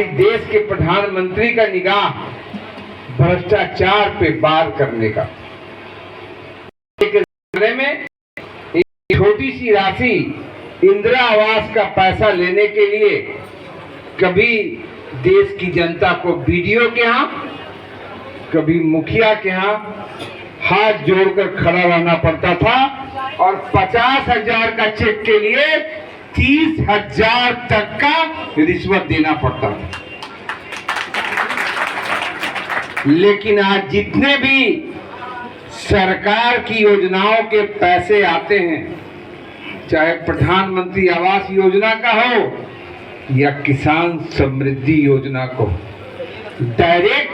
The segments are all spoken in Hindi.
हमारी देश के प्रधानमंत्री का निगाह भ्रष्टाचार पे वार करने का। में एक छोटी सी राशि इंदिरा आवास का पैसा लेने के लिए कभी देश की जनता को बीडीओ के यहाँ, कभी मुखिया के यहाँ हाथ जोड़कर खड़ा रहना पड़ता था और 50,000 का चेक के लिए 30,000 तक का रिश्वत देना पड़ता था। लेकिन आज जितने भी सरकार की योजनाओं के पैसे आते हैं, चाहे प्रधानमंत्री आवास योजना का हो या किसान समृद्धि योजना को, डायरेक्ट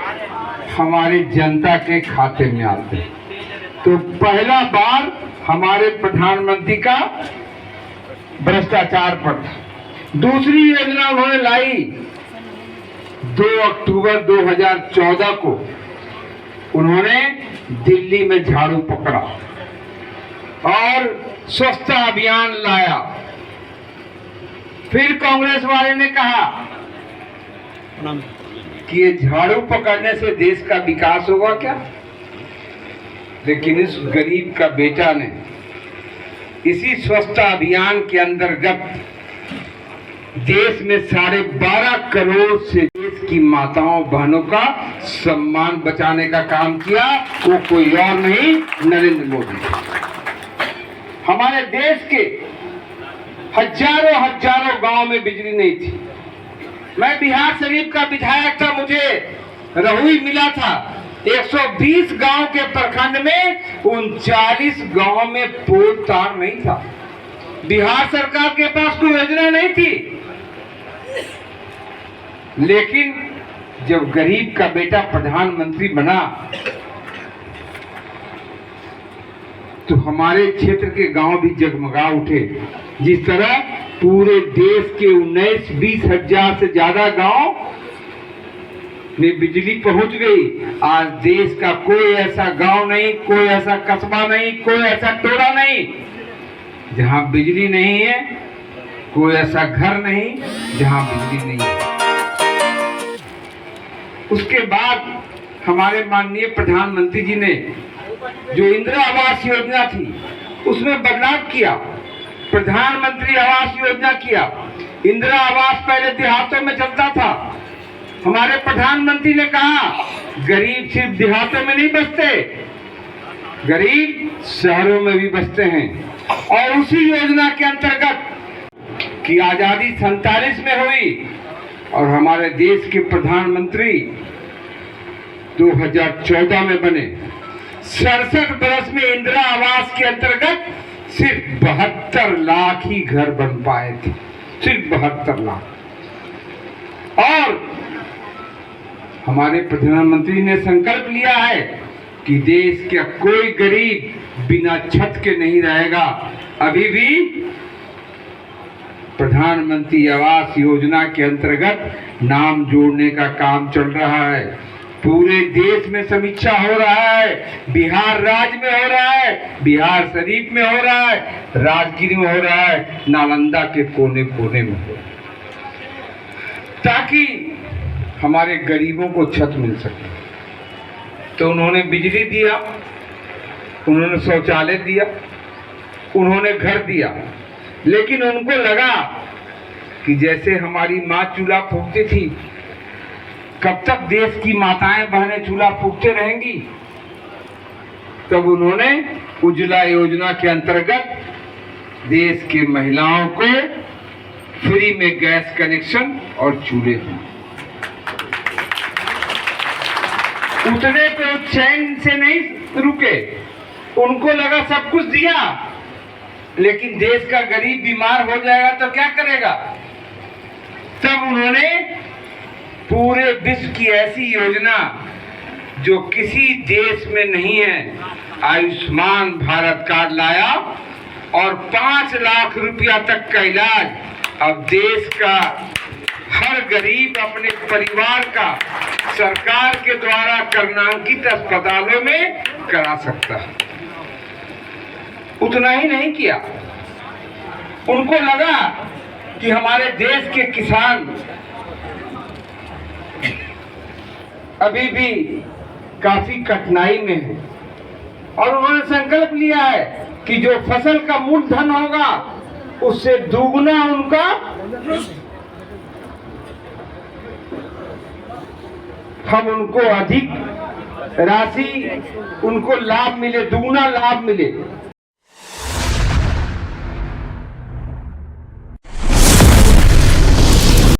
हमारे जनता के खाते में आते हैं। तो पहला बार हमारे प्रधानमंत्री का भ्रष्टाचार पर था। दूसरी योजना उन्होंने लाई 2 अक्टूबर 2014 को, उन्होंने दिल्ली में झाड़ू पकड़ा और स्वच्छता अभियान लाया। फिर कांग्रेस वाले ने कहा कि ये झाड़ू पकड़ने से देश का विकास होगा क्या? लेकिन इस गरीब का बेटा ने इसी स्वच्छता अभियान के अंतर्गत देश में 12.5 करोड़ से देश की माताओं बहनों का सम्मान बचाने का काम किया। वो कोई और नहीं, नरेंद्र मोदी। हमारे देश के हजारों गांव में बिजली नहीं थी। मैं बिहार शरीफ का विधायक था, मुझे रहुई मिला था। 120 गांव के प्रखंड में 39 गांव में पोल तार नहीं था। बिहार सरकार के पास कोई योजना नहीं थी। लेकिन जब गरीब का बेटा प्रधानमंत्री बना तो हमारे क्षेत्र के गांव भी जगमगा उठे। जिस तरह पूरे देश के 19-20 हजार से ज्यादा गांव में बिजली पहुंच गई। आज देश का कोई ऐसा गांव नहीं, कोई ऐसा कस्बा नहीं, कोई ऐसा टोला नहीं जहां बिजली नहीं है, कोई ऐसा घर नहीं जहां बिजली नहीं है। उसके बाद हमारे माननीय प्रधानमंत्री जी ने जो इंदिरा आवास योजना थी उसमें बदलाव किया, प्रधानमंत्री आवास योजना किया। इंदिरा आवास पहले देहातों में चलता था। हमारे प्रधानमंत्री ने कहा गरीब सिर्फ देहातों में नहीं बसते, गरीब शहरों में भी बसते हैं। और उसी योजना के अंतर्गत की आजादी 47 में हुई और हमारे देश के प्रधानमंत्री 2014 में बने। 67 बरस में इंदिरा आवास के अंतर्गत सिर्फ 72 लाख ही घर बन पाए थे, सिर्फ 72 लाख। और हमारे प्रधानमंत्री ने संकल्प लिया है कि देश का कोई गरीब बिना छत के नहीं रहेगा। अभी भी प्रधानमंत्री आवास योजना के अंतर्गत नाम जोड़ने का काम चल रहा है। पूरे देश में समीक्षा हो रहा है। बिहार राज्य में हो रहा है, बिहार शरीफ में हो रहा है, राजगीर में हो रहा है, नालंदा के कोने कोने में हो रहा है, ताकि हमारे गरीबों को छत मिल सके। तो उन्होंने बिजली दिया, उन्होंने शौचालय दिया, उन्होंने घर दिया। लेकिन उनको लगा कि जैसे हमारी माँ चूल्हा फूंकती थी, कब तक देश की माताएं बहनें चूल्हा फूंकते रहेंगी। तब उन्होंने उज्ज्वला योजना के अंतर्गत देश की महिलाओं को फ्री में गैस कनेक्शन और चूल्हे दिए। उतने पे चैन से नहीं रुके, उनको लगा सब कुछ दिया, लेकिन देश का गरीब बीमार हो जाएगा तो क्या करेगा। तब उन्होंने पूरे विश्व की ऐसी योजना जो किसी देश में नहीं है, आयुष्मान भारत कार्ड लाया और 5 लाख रुपया तक का इलाज अब देश का हर गरीब अपने परिवार का सरकार के द्वारा कर्नांकित अस्पतालों में करा सकता है। उतना ही नहीं किया, उनको लगा कि हमारे देश के किसान अभी भी काफी कठिनाई में है और उन्होंने संकल्प लिया है कि जो फसल का मूलधन होगा उससे दुगुना उनका हम उनको अधिक राशि उनको लाभ मिले, दुगुना लाभ मिले।